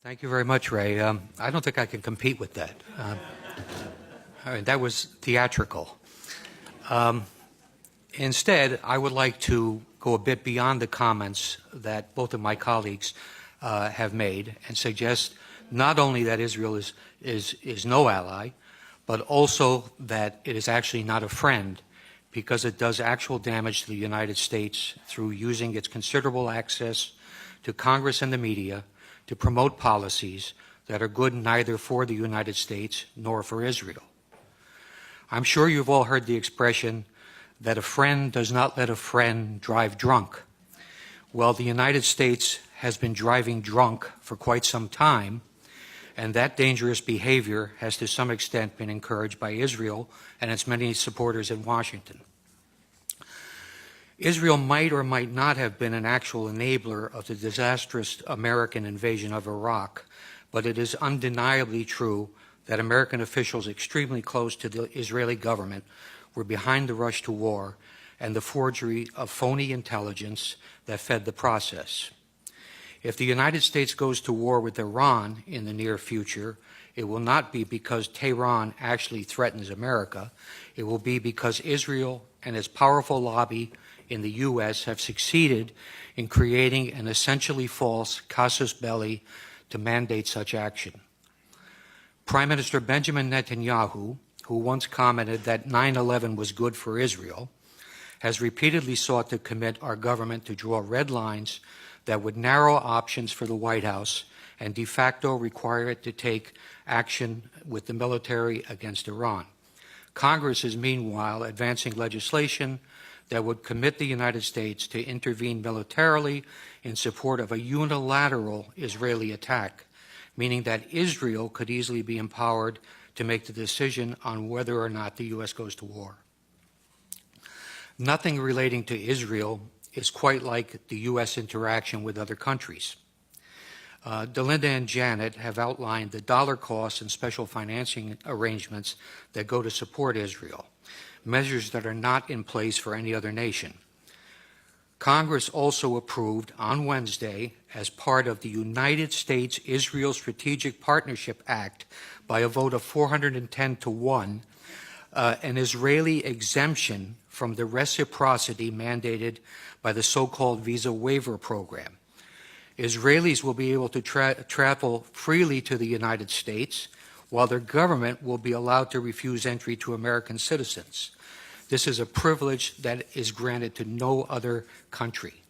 Thank you very much, Ray. I don't think I can compete with that. That was theatrical. Instead, I would like to go a bit beyond the comments that both of my colleagues have made and suggest not only that Israel is no ally, but also that it is actually not a friend, because it does actual damage to the United States through using its considerable access to Congress and the media to promote policies that are good neither for the United States nor for Israel. I'm sure you've all heard the expression that a friend does not let a friend drive drunk. Well, the United States has been driving drunk for quite some time, and that dangerous behavior has to some extent been encouraged by Israel and its many supporters in Washington. Israel might or might not have been an actual enabler of the disastrous American invasion of Iraq, but it is undeniably true that American officials extremely close to the Israeli government were behind the rush to war and the forgery of phony intelligence that fed the process. If the United States goes to war with Iran in the near future, it will not be because Tehran actually threatens America. It will be because Israel and its powerful lobby in the U.S. have succeeded in creating an essentially false casus belli to mandate such action. Prime Minister Benjamin Netanyahu, who once commented that 9/11 was good for Israel, has repeatedly sought to commit our government to draw red lines that would narrow options for the White House and de facto require it to take action with the military against Iran. Congress is meanwhile advancing legislation that would commit the United States to intervene militarily in support of a unilateral Israeli attack, meaning that Israel could easily be empowered to make the decision on whether or not the U.S. goes to war. Nothing relating to Israel is quite like the U.S. interaction with other countries. Delinda and Janet have outlined the dollar costs and special financing arrangements that go to support Israel, measures that are not in place for any other nation. Congress also approved on Wednesday, as part of the United States-Israel Strategic Partnership Act, by a vote of 410 to 1, an Israeli exemption from the reciprocity mandated by the so-called visa waiver program. Israelis will be able to travel freely to the United States, while their government will be allowed to refuse entry to American citizens. This is a privilege that is granted to no other country.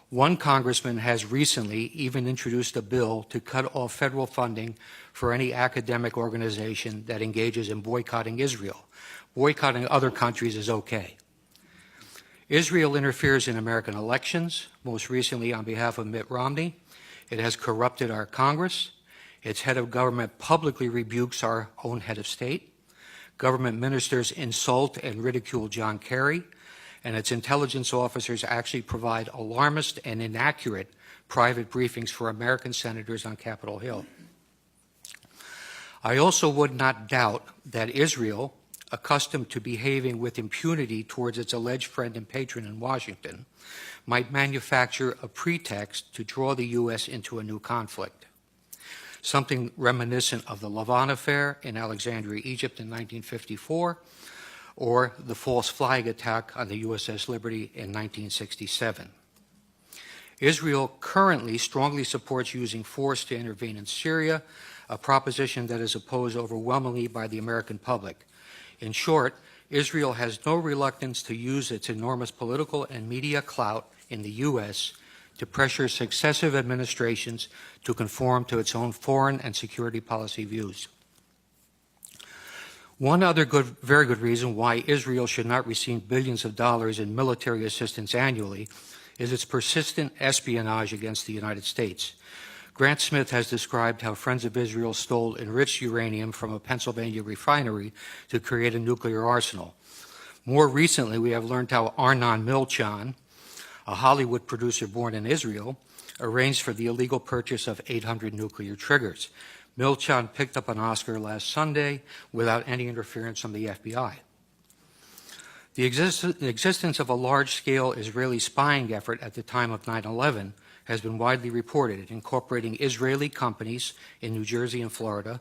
One congressman has recently even introduced a bill to cut off federal funding for any academic organization that engages in boycotting Israel. Boycotting other countries is okay. Israel interferes in American elections, most recently on behalf of Mitt Romney. It has corrupted our Congress. Its head of government publicly rebukes our own head of state. Government ministers insult and ridicule John Kerry, and its intelligence officers actually provide alarmist and inaccurate private briefings for American senators on Capitol Hill. I also would not doubt that Israel, accustomed to behaving with impunity towards its alleged friend and patron in Washington, might manufacture a pretext to draw the U.S. into a new conflict, something reminiscent of the Lavon affair in Alexandria, Egypt in 1954, or the false flag attack on the USS Liberty in 1967. Israel currently strongly supports using force to intervene in Syria, a proposition that is opposed overwhelmingly by the American public. In short, Israel has no reluctance to use its enormous political and media clout in the U.S. to pressure successive administrations to conform to its own foreign and security policy views. One other very good reason why Israel should not receive billions of dollars in military assistance annually is its persistent espionage against the United States. Grant Smith has described how Friends of Israel stole enriched uranium from a Pennsylvania refinery to create a nuclear arsenal. More recently, we have learned how Arnon Milchan, a Hollywood producer born in Israel, arranged for the illegal purchase of 800 nuclear triggers. Milchan picked up an Oscar last Sunday without any interference from the FBI. The existence of a large-scale Israeli spying effort at the time of 9/11 has been widely reported, incorporating Israeli companies in New Jersey and Florida,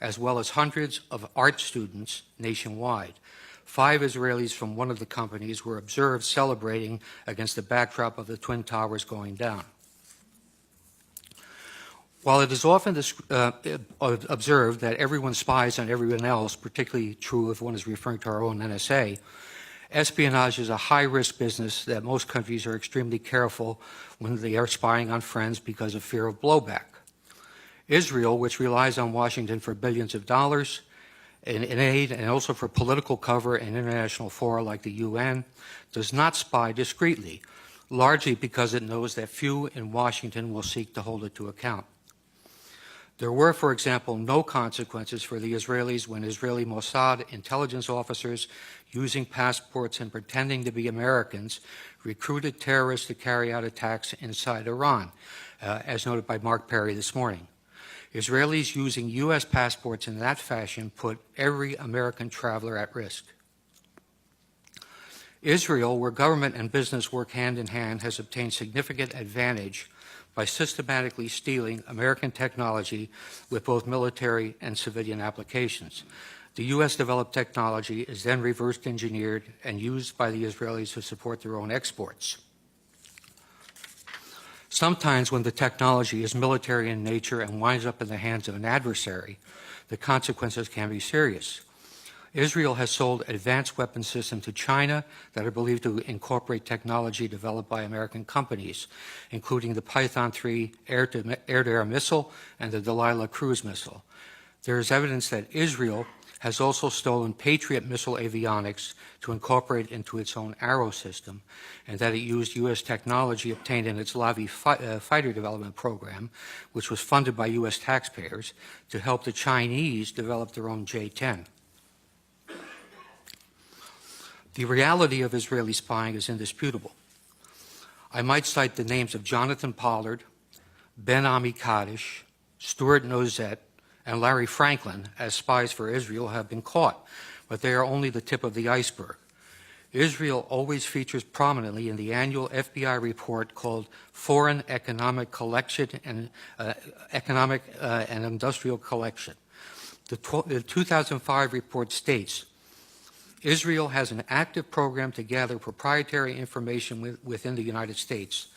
as well as hundreds of art students nationwide. 5 Israelis from one of the companies were observed celebrating against the backdrop of the Twin Towers going down. While it is often observed that everyone spies on everyone else, particularly true if one is referring to our own NSA, espionage is a high-risk business that most countries are extremely careful when they are spying on friends because of fear of blowback. Israel, which relies on Washington for billions of dollars in aid and also for political cover in international fora like the UN, does not spy discreetly, largely because it knows that few in Washington will seek to hold it to account. There were, for example, no consequences for the Israelis when Israeli Mossad intelligence officers, using passports and pretending to be Americans, recruited terrorists to carry out attacks inside Iran, as noted by Mark Perry this morning. Israelis using U.S. passports in that fashion put every American traveler at risk. Israel, where government and business work hand in hand, has obtained significant advantage by systematically stealing American technology with both military and civilian applications. The U.S.-developed technology is then reverse engineered and used by the Israelis to support their own exports. Sometimes when the technology is military in nature and winds up in the hands of an adversary, the consequences can be serious. Israel has sold advanced weapon systems to China that are believed to incorporate technology developed by American companies, including the Python 3 air-to-air missile and the Delilah cruise missile. There is evidence that Israel has also stolen Patriot missile avionics to incorporate into its own Arrow system, and that it used U.S. technology obtained in its Lavi fighter development program, which was funded by U.S. taxpayers, to help the Chinese develop their own J-10. The reality of Israeli spying is indisputable. I might cite the names of Jonathan Pollard, Ben Ami Kaddish, Stuart Nozet, and Larry Franklin as spies for Israel have been caught, but they are only the tip of the iceberg. Israel always features prominently in the annual FBI report called Foreign Economic Collection and Economic and Industrial Collection. The 2005 report states, Israel has an active program to gather proprietary information within the United States.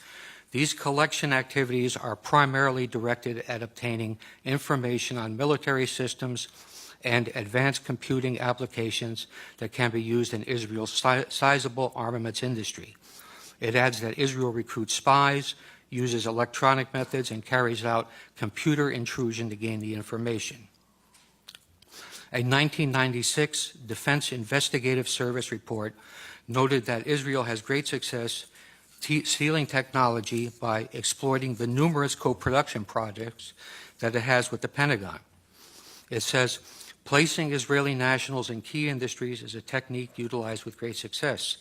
These collection activities are primarily directed at obtaining information on military systems and advanced computing applications that can be used in Israel's sizable armaments industry. It adds that Israel recruits spies, uses electronic methods, and carries out computer intrusion to gain the information. A 1996 Defense Investigative Service report noted that Israel has great success stealing technology by exploiting the numerous co-production projects that it has with the Pentagon. It says, placing Israeli nationals in key industries is a technique utilized with great success.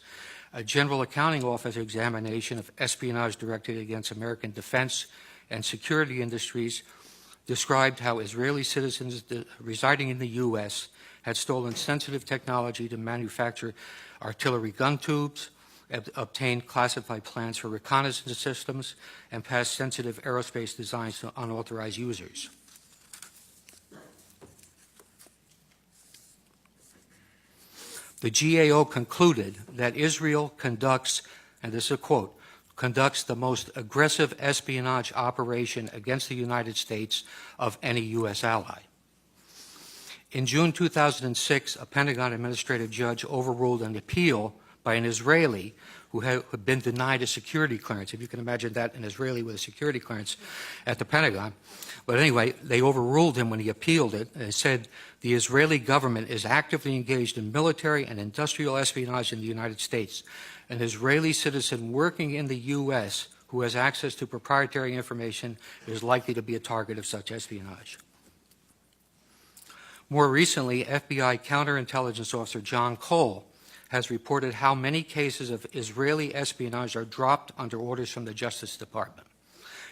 A General Accounting Office examination of espionage directed against American defense and security industries described how Israeli citizens residing in the U.S. had stolen sensitive technology to manufacture artillery gun tubes, obtained classified plans for reconnaissance systems, and passed sensitive aerospace designs to unauthorized users. The GAO concluded that Israel conducts, and this is a quote, conducts the most aggressive espionage operation against the United States of any U.S. ally. In June 2006, a Pentagon administrative judge overruled an appeal by an Israeli who had been denied a security clearance. If you can imagine that, an Israeli with a security clearance at the Pentagon. But anyway, they overruled him when he appealed it and said the Israeli government is actively engaged in military and industrial espionage in the United States. An Israeli citizen working in the U.S. who has access to proprietary information is likely to be a target of such espionage. More recently, FBI counterintelligence officer John Cole has reported how many cases of Israeli espionage are dropped under orders from the Justice Department.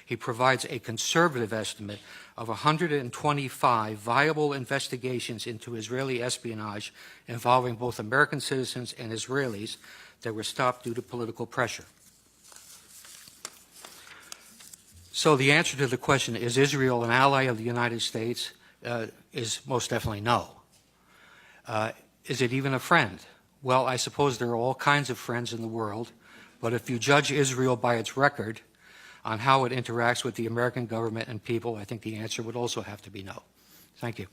He provides a conservative estimate of 125 viable investigations into Israeli espionage involving both American citizens and Israelis that were stopped due to political pressure. So the answer to the question, is Israel an ally of the United States, is most definitely no. Is it even a friend? Well, I suppose there are all kinds of friends in the world, but if you judge Israel by its record on how it interacts with the American government and people, I think the answer would also have to be no. Thank you.